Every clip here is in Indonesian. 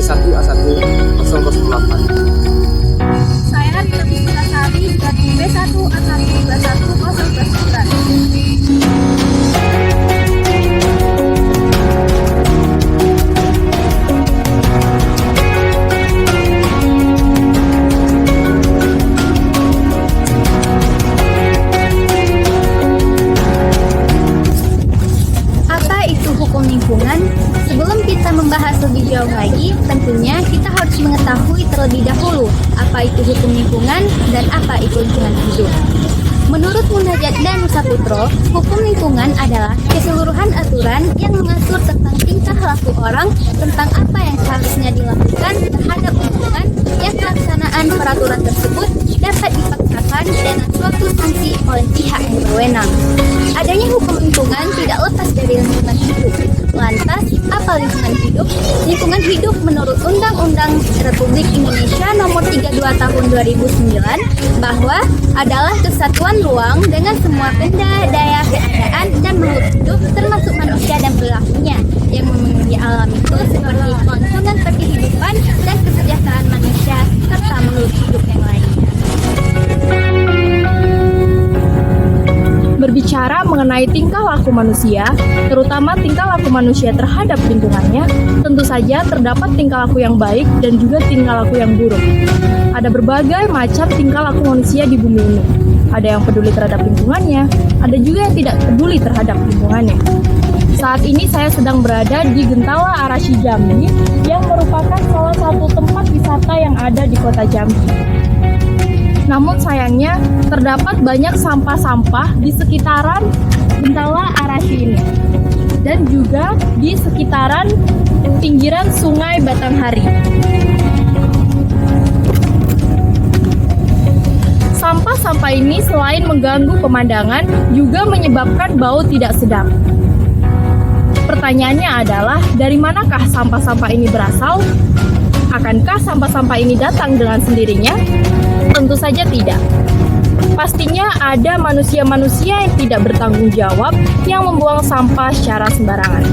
B1A1 Saya Rita Puspitasari dari B1A1 Apa itu hukum lingkungan? Sebelum kita membahas lebih jauh lagi, tentunya kita harus mengetahui terlebih dahulu apa itu hukum lingkungan dan apa itu lingkungan hidup. Menurut Munajat dan Nusa Putro, hukum lingkungan adalah keseluruhan aturan yang mengatur tentang tingkah laku orang, tentang apa yang seharusnya dilakukan terhadap lingkungan, yang pelaksanaan peraturan tersebut dapat dipaksakan dengan suatu sanksi oleh pihak yang berwenang. Adanya hukum lingkungan tidak lepas dari lingkungan hidup. Lantas, apa lingkungan hidup? Lingkungan hidup menurut Undang-Undang Republik Indonesia Nomor 32 Tahun 2009 bahwa adalah kesatuan ruang dengan semua benda, daya, keadaan, dan makhluk hidup termasuk manusia dan perilakunya yang memenuhi alam itu seperti kelangsungan kehidupan dan kesejahteraan manusia serta makhluk hidup yang lainnya. Berbicara mengenai tingkah laku manusia, terutama tingkah laku manusia terhadap lingkungannya, tentu saja terdapat tingkah laku yang baik dan juga tingkah laku yang buruk. Ada berbagai macam tingkah laku manusia di bumi ini. Ada yang peduli terhadap lingkungannya, ada juga yang tidak peduli terhadap lingkungannya. Saat ini saya sedang berada di Gentala Arashi Jambi, yang merupakan salah satu tempat wisata yang ada di kota Jambi. Namun sayangnya terdapat banyak sampah-sampah di sekitaran Gentala Arashi ini dan juga di sekitaran pinggiran Sungai Batanghari. Sampah-sampah ini selain mengganggu pemandangan juga menyebabkan bau tidak sedap. Pertanyaannya adalah, dari manakah sampah-sampah ini berasal? Akankah sampah-sampah ini datang dengan sendirinya? Tentu saja tidak. Pastinya ada manusia-manusia yang tidak bertanggung jawab yang membuang sampah secara sembarangan.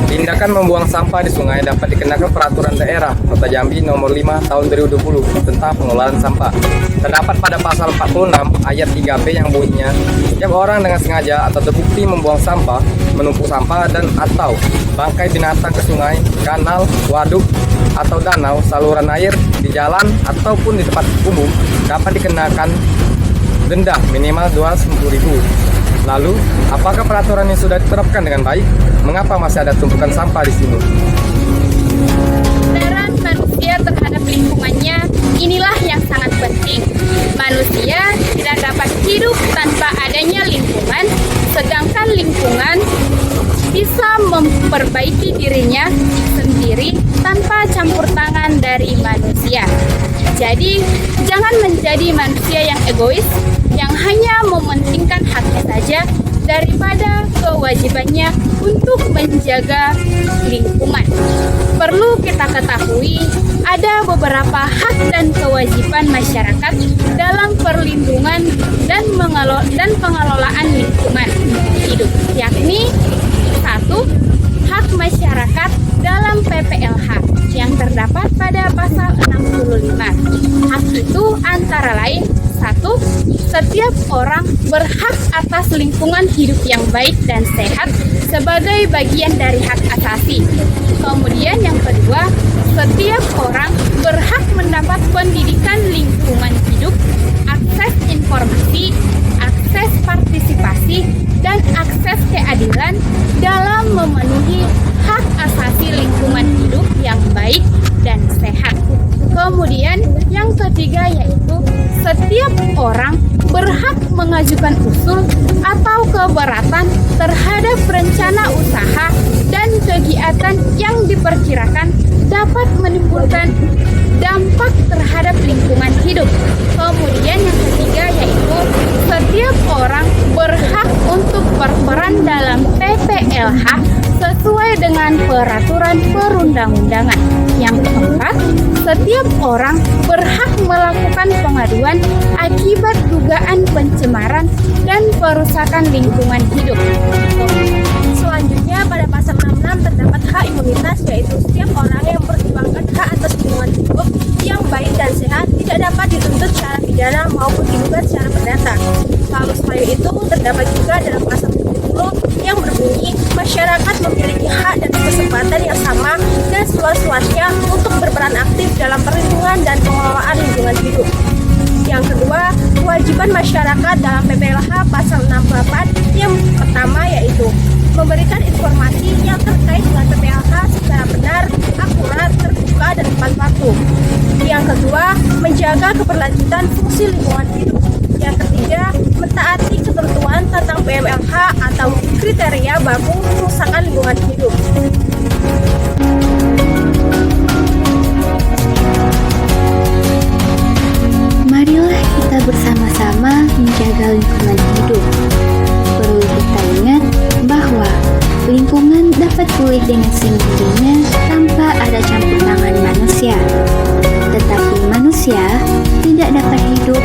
Tindakan membuang sampah di sungai dapat dikenakan peraturan daerah Kota Jambi nomor 5 tahun 2020 tentang pengelolaan sampah. Terdapat pada pasal 46 ayat 3B yang bunyinya, setiap orang dengan sengaja atau terbukti membuang sampah, menumpuk sampah dan atau bangkai binatang ke sungai, kanal, waduk, atau danau, saluran air, di jalan, ataupun di tempat umum dapat dikenakan denda minimal 250.000. Lalu, apakah peraturan ini sudah diterapkan dengan baik? Mengapa masih ada tumpukan sampah di sini? Peran manusia terhadap lingkungannya inilah yang sangat penting. Manusia tidak dapat hidup tanpa adanya lingkungan, sedangkan lingkungan bisa memperbaiki dirinya sendiri tanpa campur tangan dari manusia. Jadi, jangan menjadi manusia yang egois, yang hanya mementingkan haknya saja daripada kewajibannya untuk menjaga lingkungan. Perlu kita ketahui, ada beberapa hak dan kewajiban masyarakat dalam perlindungan dan pengelolaan lingkungan hidup, yakni 1. Hak masyarakat dalam PPLH yang terdapat pada pasal 65. Hak itu antara lain: 1. Setiap orang berhak atas lingkungan hidup yang baik dan sehat sebagai bagian dari hak asasi. Kemudian yang kedua, setiap orang berhak mendapat pendidikan lingkungan hidup, akses informasi, akses partisipasi, dan akses keadilan dalam memenuhi hak asasi lingkungan hidup yang baik dan sehat. Kemudian yang ketiga yaitu setiap orang berhak mengajukan usul atau keberatan terhadap rencana usaha dan kegiatan yang diperkirakan dapat menimbulkan dampak terhadap lingkungan hidup. Kemudian yang ketiga yaitu setiap orang berhak untuk berperan dalam PPLH sesuai dengan peraturan perundang-undangan. Yang keempat, setiap orang berhak melakukan pengaduan akibat dugaan pencemaran dan perusakan lingkungan hidup. Selanjutnya pada pasal 66 terdapat hak imunitas, yaitu setiap orang yang mempertimbangkan hak atas lingkungan hidup yang baik dan sehat tidak dapat dituntut secara pidana maupun digugat secara perdata. Lalu selain itu, terdapat juga dalam pasal 70 yang berbunyi masyarakat memiliki hak dan kesempatan yang sama dan seluas-luasnya untuk berperan aktif dalam perlindungan dan pengelolaan lingkungan hidup. Yang kedua, kewajiban masyarakat dalam PPLH pasal 68 yang pertama yaitu memberikan informasi yang terkait dengan PPLH secara benar, akurat, terbuka, dan tepat waktu. Yang kedua, menjaga keberlanjutan fungsi lingkungan hidup. Yang ketiga, mentaati ketentuan tentang PMLH atau kriteria baku kerusakan lingkungan hidup. Marilah kita bersama-sama menjaga lingkungan hidup. Perlu kita ingat bahwa lingkungan dapat pulih dengan sendirinya tanpa ada campur tangan manusia. Tetapi manusia tidak dapat hidup